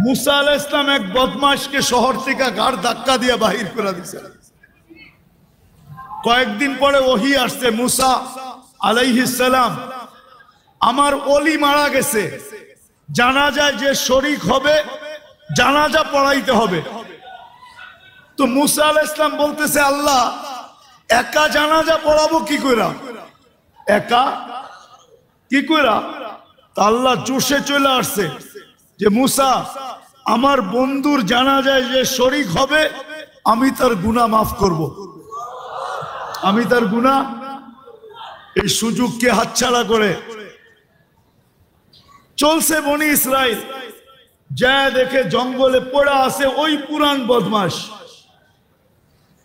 মুসা আলাইহিস সালাম এক বদমাশকে শহর থেকে গাড় ধাক্কা দিয়ে বাহির করে দিয়েছে। কয়েকদিন পরে ওহী আসছে, মুসা আলাইহিস সালাম, আমার ওলি মারা গেছে, জানাজায় যে শরীক হবে জানাজা পড়াইতে হবে। তো মুসা আলাইহিস সালাম বলতেছে, আল্লাহ একা জানাজা পড়াবো কি কইরা, একা কি কইরা? তা আল্লাহ জোশে চলে আসছে যে মুসা, আমার বন্ধুর জানাজায় যে শরীক হবে আমি তার গুনাহ মাফ করব, আমি তার গুনাহ। এই সুযোগকে হাতছাড়া করে চলছে বনি ইসরাইল, যা দেখে জঙ্গলে পড়া আছে ওই পুরান বদমাশ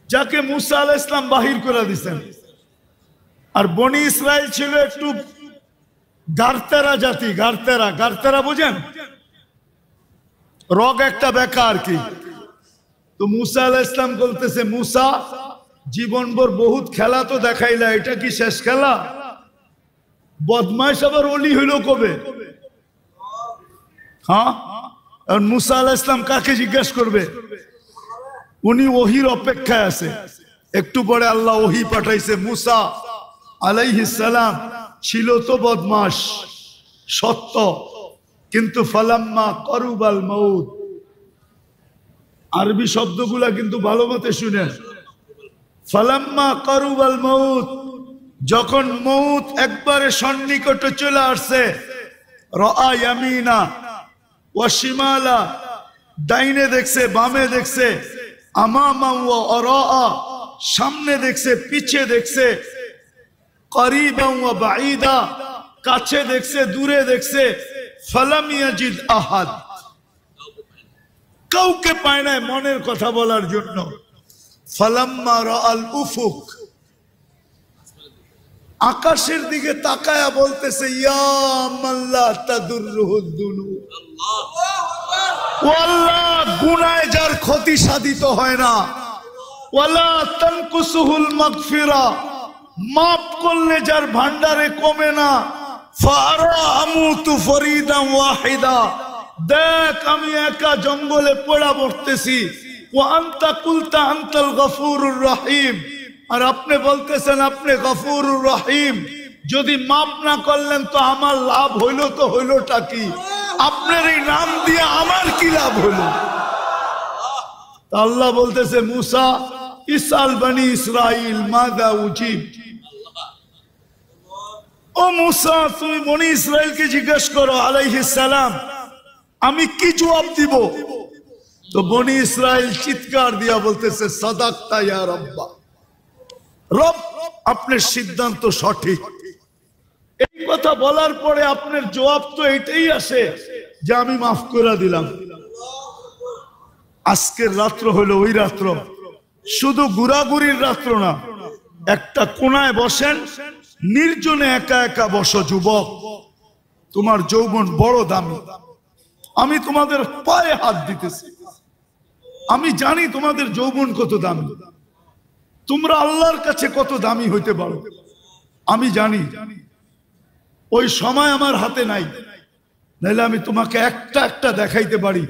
যাকে মুসা আলাইহিস সালাম বাহির করে দিয়েছেন। আর বনি ইসরাইল ছিল একটু গারতেরা জাতি, গারতেরা, গারতেরা বুঝেন, রগ একটা বেকা আর কি। তো মুসা আলাইহিস সালাম বলতেছে, মুসা জীবনভর বহুত খেলা তো দেখাইলা, এটা কি শেষ খেলা? বদমাইশ আবার ওলি হইল কবে? হ্যাঁ, আর মুসা আলাইহিস সালাম কাকে জিজ্ঞাসা করবে? উনি ওহির অপেক্ষায় আছে। একটু পরে আল্লাহ ওহি পাঠাইছে, মুসা আলাইহিস সালাম ছিল তো বদমাশ সত্য, কিন্তু ফালাম্মা করুবাল মউত, আরবি শব্দগুলা কিন্তু ভালো মতে শুনেন। ফালাম্মা করুবাল মউত, যখন মউত একবারে সন্নিকটে চলে আসছে, রাআ ইয়ামিনা ওয়া শিমালা, ডাইনে দেখছে বামে দেখছে, আমামা ওয়া আরাআ, সামনে দেখছে পিছে দেখছে, করিবান ওয়া বাঈদা, কাছে দেখছে দূরে দেখছে, ফালাম ইয়াজিদ আহাদ, কাউকে পায় না মনের কথা বলার জন্য। ফালাম্মা রাআল উফুক, আকাশের দিকে তাকায়া বলতেছে, ইয়া মাল্লা তাদুররুহুদ দুনুব, ও আল্লাহ গুনাহে যার ক্ষতি সাধিত হয় না, ওয়ালা তানকুসুহুল মাগফিরা, মাফ করলে যার ভান্ডারে কমে না, ফারা আমুতু ফরিদান ওয়াহিদা, দেখ আমি একা জঙ্গলে পড়া পড়তেছি, ওয়া আনতা কুলতা আনতাল গফুরুর রহিম, আর আপনি বলতেছেন আপনি গফুরুর রহিম, যদি মাফ না করলেন তো আমার লাভ হইল তো হইলটা কি? আপনার এই নাম দিয়ে আমার কি লাভ হইল? আল্লাহ বলতেছে, মুসা ইসআল বনি ইসরাইল মাযা উজিব, ও মুসা তুমি বনি ইসরাইলকে জিজ্ঞেস করো আলাইহিস সালাম আমি কি জবাব দিব। তো বনি ইসরাইল চিৎকার দিয়া বলতেছে, সাদাকতা ইয়া রাব্বা, রব আপনার সিদ্ধান্ত সঠিক। এই কথা বলার পরে আপনার জবাব তো এটাই আসে যে আমি মাফ করে দিলাম। আজকের রাত্র হলো ওই রাত্র, শুধু ঘোরাঘুরির রাত্র না, একটা কোনায় বসেন, নির্জনে একা একা বসো। যুবক, তোমার যৌবন বড় দামি, আমি তোমাদের পায়ে হাত দিতেছি, আমি জানি তোমাদের যৌবন কত দামি, তোমরা আল্লাহর কাছে কত দামি হইতে পারো আমি জানি। ওই সময় আমার হাতে নাই, নাইলে আমি তোমাকে একটা একটা দেখাইতে পারি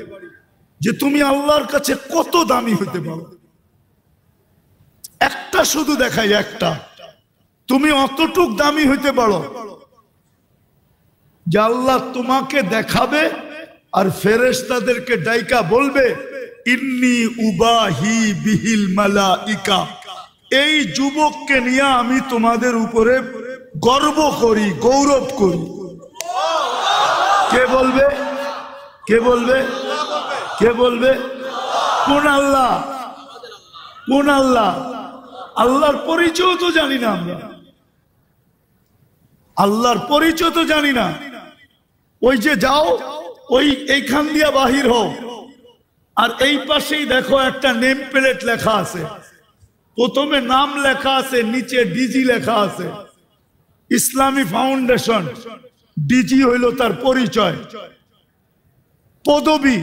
যে তুমি আল্লাহর কাছে কত দামি হইতে পারো। একটা শুধু দেখাই, একটা, তুমি অতটুক দামি হইতে পারো যে আল্লাহ তোমাকে দেখাবে আর ফেরেশতাদেরকে ডাইকা বলবে, ইন্নী উবাহি বিহিল মালাইকা, এই যুবককে নিয়ে আমি তোমাদের উপরে গর্ব করি, গৌরব করি। কে বলবে? কে বলবে? কে বলবে? কোন আল্লাহ? কোন আল্লাহ? আল্লাহর পরিচয় তো জানি না আমরা, আল্লাহর পরিচয় তো জানি না। ওই যে যাও, ওই এইখান দিয়া বাহির হও, আর এই পাশেই দেখো একটা নেম প্লেট লেখা আছে, প্রথমে নাম লেখা আছে, নিচে ডিজি লেখা আছে, ইসলামী ফাউন্ডেশন। ডিজি হইল তার পরিচয়, পদবী।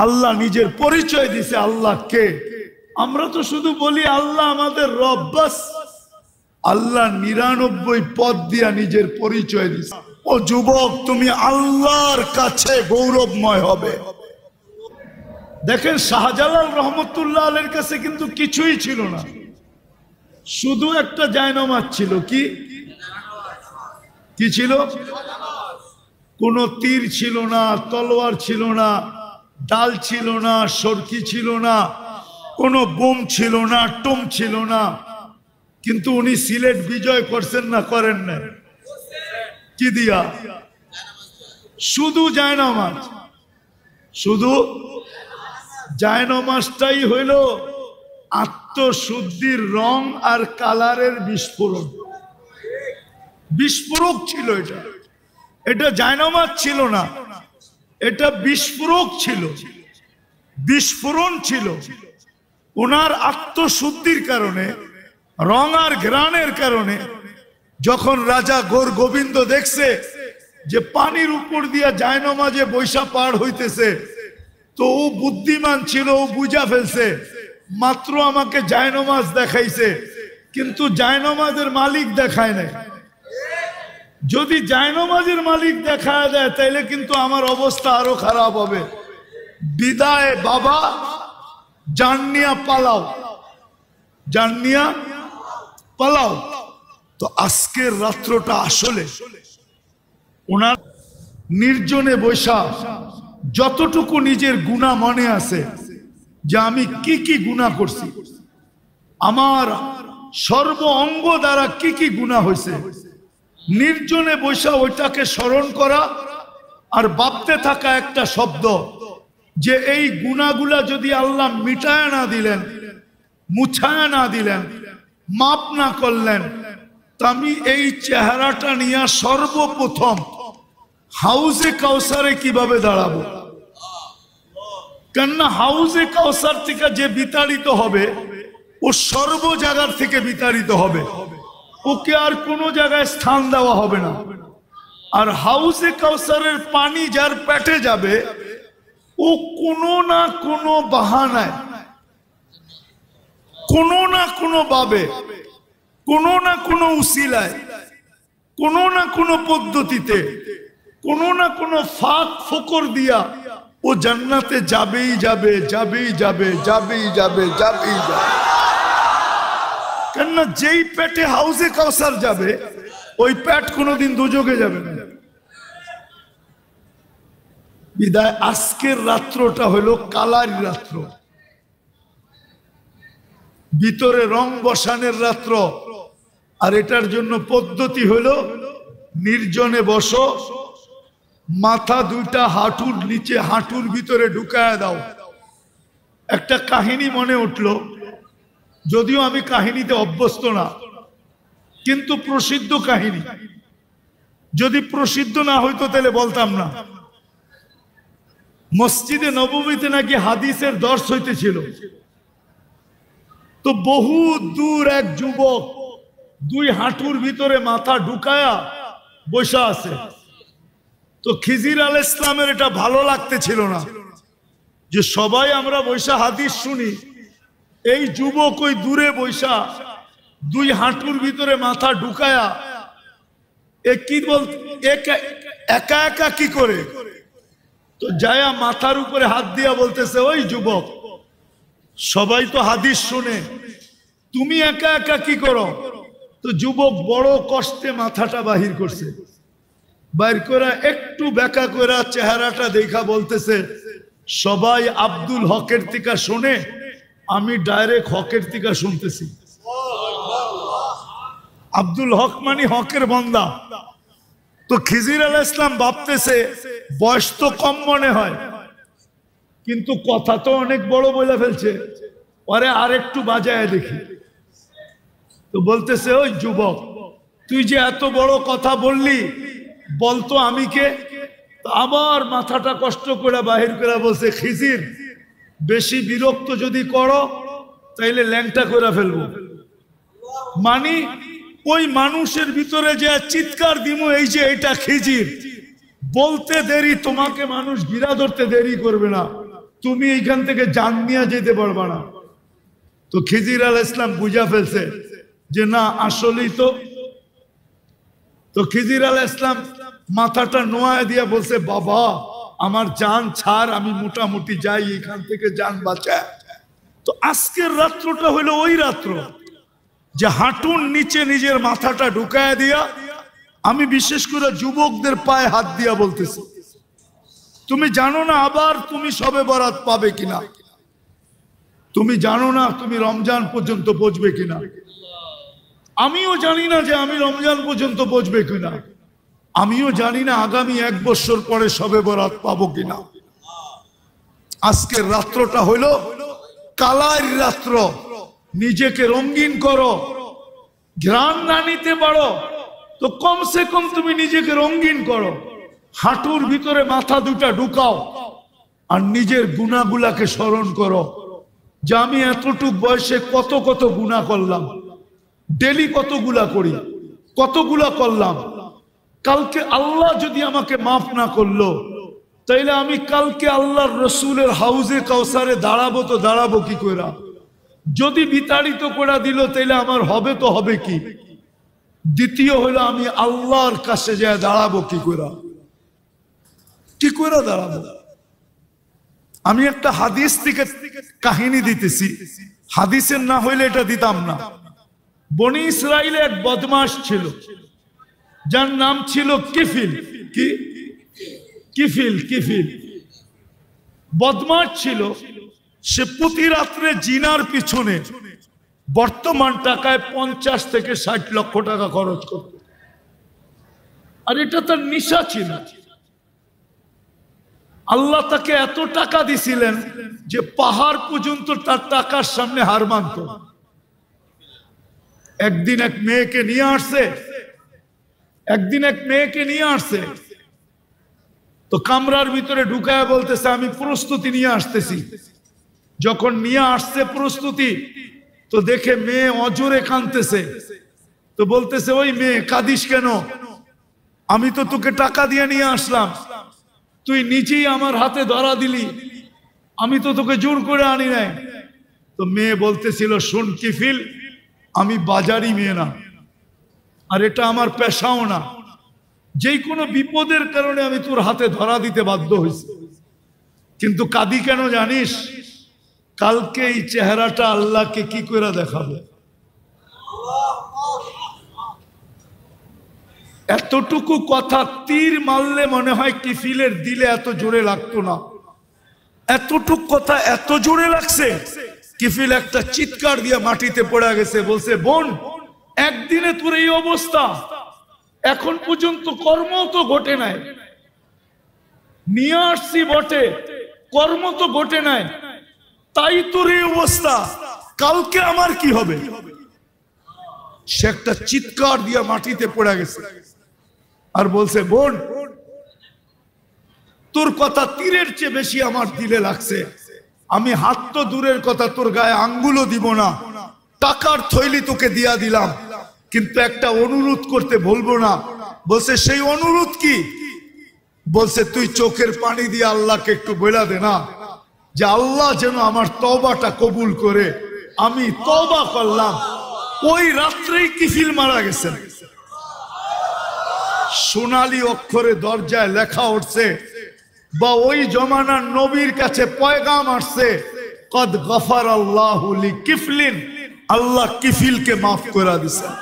আল্লাহ নিজের পরিচয় দিছে, আল্লাহ কে। আমরা তো শুধু বলি আল্লাহ আমাদের রব, বাস। আল্লাহ 99 পদ দিয়া নিজের পরিচয় দিছে। ও যুবক, তুমি আল্লাহর কাছে গৌরবময় হবে, দেখেন শাহজালাল রহমতুল্লাহ আলাইহির কাছে কিন্তু কিছুই ছিল না, শুধু একটা জায়নামাজ ছিল। কি কি ছিল? কোনো তীর ছিল না, তলোয়ার ছিল না, ডাল ছিল না, সরকি ছিল না, কোনো বোম ছিল না, টোম ছিল না। কিন্তু উনি সিলেট বিজয় করছেন না করেন না? কি দিয়া? শুধু জায়নামাজ। শুধু জায়নামাজটাই হইল আত্মশুদ্ধির রং আর কালারের বিস্ফোরণ। বিস্ফোরক ছিল এটা, এটা জায়নামাজ ছিল না, এটা বিস্ফোরক ছিল, বিস্ফোরণ ছিল। ওনার আত্মশুদ্ধির কারণে, রং আর ঘ্রাণের কারণে যখন রাজা গৌর গোবিন্দ দেখছে যে পানির উপর দিয়া জায়নামাজে বৈশা পার হইতেছে, তো ও বুদ্ধিমান ছিল, ও বুঝা ফেলছে মাত্র আমাকে জায়নামাজ দেখাইছে, কিন্তু জায়নামাজের মালিক দেখায় নাই। যদি জায়নামাজের মালিক দেখায় দেয় তাইলে কিন্তু আমার অবস্থা আরো খারাপ হবে। বিদায় বাবা, জানিয়া পালাও, জানিয়া পালাও। তো আজকের রাত্রটা আসলে ওনার নির্জনে বৈশা যতটুকু নিজের গুনাহ মনে আছে যে আমি কি কি গুনাহ করছি, আমার সর্ব অঙ্গ দ্বারা কি কি গুনাহ হয়েছে, নির্জনে বৈশা ওইটাকে স্মরণ করা আর ভাবতে থাকা একটা শব্দ যে এই গুনাহগুলা যদি আল্লাহ মিটায় না দিলেন, মুছায় না দিলেন, মাপ না করলেন, তা আমি এই চেহারাটা নিয়ে সর্বপ্রথম হাউজে কাউসারে কিভাবে দাঁড়াবো? কেননা হাউজে কাউসার থেকে যে বিতাড়িত হবে ও সর্ব জায়গার থেকে বিতাড়িত হবে, ওকে আর কোনো জায়গায় স্থান দেওয়া হবে না। আর হাউজে কাউসারের পানি যার পেটে যাবে ও কোনো না কোনো বাহানায়, কোনো না কোনো ভাবে, কোনো না কোনো উসিলায়, কোনো না কোনো পদ্ধতিতে, কোনো না কোনো ফাঁক ফোকর দিয়া ও জান্নাতে যাবেই যাবে, যাবেই যাবে, যাবেই যাবে, যাবেই যাবে। কেননা যেই পেটে হাউজে কাউসার যাবে ওই পেট কোনোদিন দুযোগে যাবে না। বিদায় আজকের রাত্রটা হলো কালারি রাত্র, ভিতরে রং বসানের রাত্র। আর এটার জন্য পদ্ধতি হলো নির্জনে বসো, মাথা দুইটা হাঁটুর নিচে, হাঁটুর ভিতরে ঢুকায় দাও। একটা কাহিনী মনে উঠলো, যদিও আমি কাহিনীতে অভ্যস্ত না, কিন্তু প্রসিদ্ধ কাহিনী। যদি প্রসিদ্ধ না হইতো তাহলে বলতাম না। মসজিদে নববীতে নাকি হাদিসের দর্শ হইতেছিল, তো বহু দূর এক যুবক দুই হাঁটুর ভিতরে মাথা ঢুকায়া বসা আছে। তো খিজির আলাইহিস সালামের এটা ভালো লাগতেছিল না যে সবাই আমরা বৈশা হাদিস শুনি, এই যুবক ওই দূরে বৈশা দুই হাঁটুর ভিতরে মাথা ঢুকায়া কি বল, একা একা কি করে? তো যায়া মাথার উপরে হাত দিয়া বলতেছে, ওই যুবক, সবাই তো হাদিস শুনে, তুমি একা একা কি করো? তো যুবক বড় কষ্টে মাথাটা বাহির করছে, বাইর করে একটু বেঁকা করে চেহারাটা দেখা বলতেছে, সবাই আব্দুল হকের থেকে শুনে, আমি ডাইরেক্ট হকের থেকে শুনতেছি। আব্দুল হক মানে হকের বান্দা। তো খিজির আলাইহিস সালাম ভাবতেছে বয়স তো কম মনে হয়, কিন্তু কথা তো অনেক বড় বলে ফেলছে, পরে আর একটু বাজায় দেখি। তো বলতেছে, ওই যুবক, তুই যে এত বড় কথা বললি, বলতো আমি কে? আবার মাথাটা কষ্ট করে বাহির করে বলছে, খিজির, বেশি বিরক্ত যদি করো তাইলে ল্যাংটা করে ফেলবো। মানে ওই মানুষের ভিতরে যে চিৎকার দিমু, এই যে এটা খিজির, বলতে দেরি, তোমাকে মানুষ গিরা ধরতে দেরি করবে না, তুমি এইখান থেকে জান নিয়ে যেতে পারবা না। তো খিজির আলাইহিস সালাম বুঝা ফেলছে যে না, আসলেই তো। তো খিজির আলাইহিস সালাম মাথাটা নোয়া দিয়া বলছে, বাবা, আমার জান ছাড়, আমি মোটামুটি যাই এখান থেকে, জান বাঁচা। তো আজকের রাত্রটা হলো ওই রাত্র যে হাঁটুর নিচে নিজের মাথাটা ঢুকায় দিয়া, আমি বিশেষ করে যুবকদের পায়ে হাত দিয়া বলতেছি, তুমি জানো না আবার তুমি শবে বরাত পাবে কিনা, তুমি জানো না তুমি রমজান পর্যন্ত পৌঁছবে কিনা, আমিও জানি না যে আমি রমজান পর্যন্ত পৌঁছবে কিনা, আমিও জানি না আগামী 1 বছর পরে শবে বরাত পাবো কিনা। আজকের রাত্রটা হলো কালার রাত্র, নিজেকে রঙিন করো। ঘ্রাণ না নিতে পারো তো কমসে কম তুমি নিজেকে রঙিন করো, হাঁটুর ভিতরে মাথা দুটা ঢুকাও আর নিজের গুনাহগুলাকে স্মরণ করো যে আমি এতটুক বয়সে কত কত গুনাহ করলাম, ডেলি কতগুলা করি, কতগুলা করলাম। কালকে আল্লাহ যদি আমাকে মাফ না করলো, তাইলে আমি কালকে আল্লাহর রসুলের হাউজে কাউসারে দাঁড়াবো তো দাঁড়াবো কি করে? যদি বিতাড়িত করে দিল তাইলে আমার হবে তো হবে কি? দ্বিতীয় হলো আমি আল্লাহর কাছে যায় দাঁড়াবো কি করে? কি করে দাঁড়াবো? আমি একটা হাদিস থেকে কাহিনী দিতেছি, হাদিসের না হইলে এটা দিতাম না। বনি ইসরাইলে এক বদমাশ ছিল, যার নাম ছিল কিফিল। কি কিফিল? কিফিল বদমাশ ছিল। সে প্রতি রাত্রে জিনার পিছনে বর্তমান টাকায় 50 থেকে 60 লক্ষ টাকা খরচ করত, আর এটা তার নেশা ছিল। আল্লাহ তাকে এত টাকা দিছিলেন যে পাহাড় পর্যন্ত তার টাকার সামনে হার মানত। একদিন এক মেয়েকে নিয়ে আসছে, তো কামরার ভিতরে ঢুকায় বলতেছে আমি প্রস্তুতি নিয়ে আসতেছি। যখন নিয়ে আসছে প্রস্তুতি, তো দেখে মেয়ে অজরে কাঁদতেছে। তো বলতেছে ওই মেয়ে কাঁদিস কেন? আমি তো তোকে টাকা দিয়ে নিয়ে আসলাম, তুই নিজেই আমার হাতে ধরা দিলি, আমি তো তোকে জোর করে আনি নাই। তো মেয়ে বলতেছিল শোন কিফিল, আমি বাজারি মেয়ে না, আর এটা আমার পেশাও না, যে কোনো বিপদের কারণে আমি তোর হাতে ধরা দিতে বাধ্য হয়েছি। কিন্তু কাঁদি কেন জানিস? কালকে এই চেহারাটা আল্লাহকে কি করে দেখাবে? এতটুকু কথা তীর মারলে মনে হয় কিফিলের দিলে এত জোরে লাগতো না। এতটুকু কথা এত জোরে লাগছে, কিফিল একটা চিৎকার দিয়ে মাটিতে পড়ে গেছে। বলছে বোন, একদিনে তোর এই অবস্থা, এখন পর্যন্ত কর্ম তো ঘটে নাই, নিয়ে আসছি বটে, কর্ম তো ঘটে নাই, তাই তোর এই অবস্থা, কালকে আমার কি হবে? সে একটা চিৎকার দিয়ে মাটিতে পড়ে গেছে আর বলছে বোন, তোর কথা তীরের চেয়ে বেশি আমার দিলে লাগছে। আমি হাত তো দূরের কথা, তোর গায়ে আঙ্গুলও দিব না, টাকার থৈলি তোকে দিয়া দিলাম, কিন্তু একটা অনুরোধ করতে বলবো না। বলছে সেই অনুরোধ কি? বলছে তুই চোখের পানি দিয়ে আল্লাহকে একটু বলে দে না যে আল্লাহ যেন আমার তওবাটা কবুল করে। আমি তওবা করলাম। ওই রাত্রেই কিফিল মারা গেছেন। সোনালী অক্ষরে দরজায় লেখা উঠছে, বা ওই জমানার নবীর কাছে পয়গাম আসছে, কদ গফারাল্লাহু লিকিফলিন, আল্লাহ কিফিলকে মাফ করে দিয়েছেন।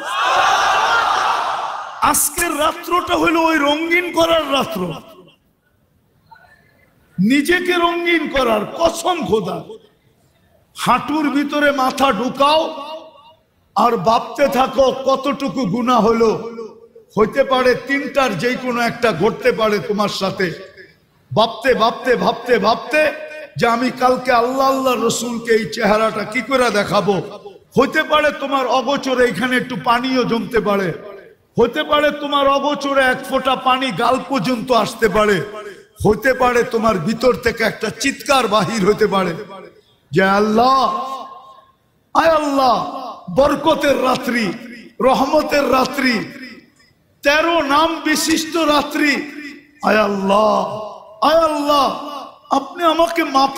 আজকের রাত্রটা হলো ওই রঙিন করার রাত্র, নিজেকে রঙিন করার। কসম খোদা, হাঁটুর ভিতরে মাথা ঢুকাও আর ভাবতে থাকো কতটুকু গুনাহ হলো। হইতে পারে 3টার যে কোনো একটা ঘটতে পারে তোমার সাথে। ভাবতে ভাবতে ভাবতে ভাবতে যে আমি কালকে আল্লাহ আল্লাহ রসুলকে এই চেহারাটা কি করে দেখাবো। হইতে পারে তোমার অগোচরে এখানে একটু পানিও জমতে পারে, হইতে পারে তোমার অগোচরে 1 ফোঁটা পানি গাল পর্যন্ত আসতে পারে, হইতে পারে তোমার ভিতর থেকে একটা চিৎকার বাহির হইতে পারে যে আল্লাহ, আয় আল্লাহ, বরকতের রাত্রি, রহমতের রাত্রি, 13 নাম বিশিষ্ট রাত্রি, আয় আল্লাহ, আয় আল্লাহ, আপনি আমাকে মাফ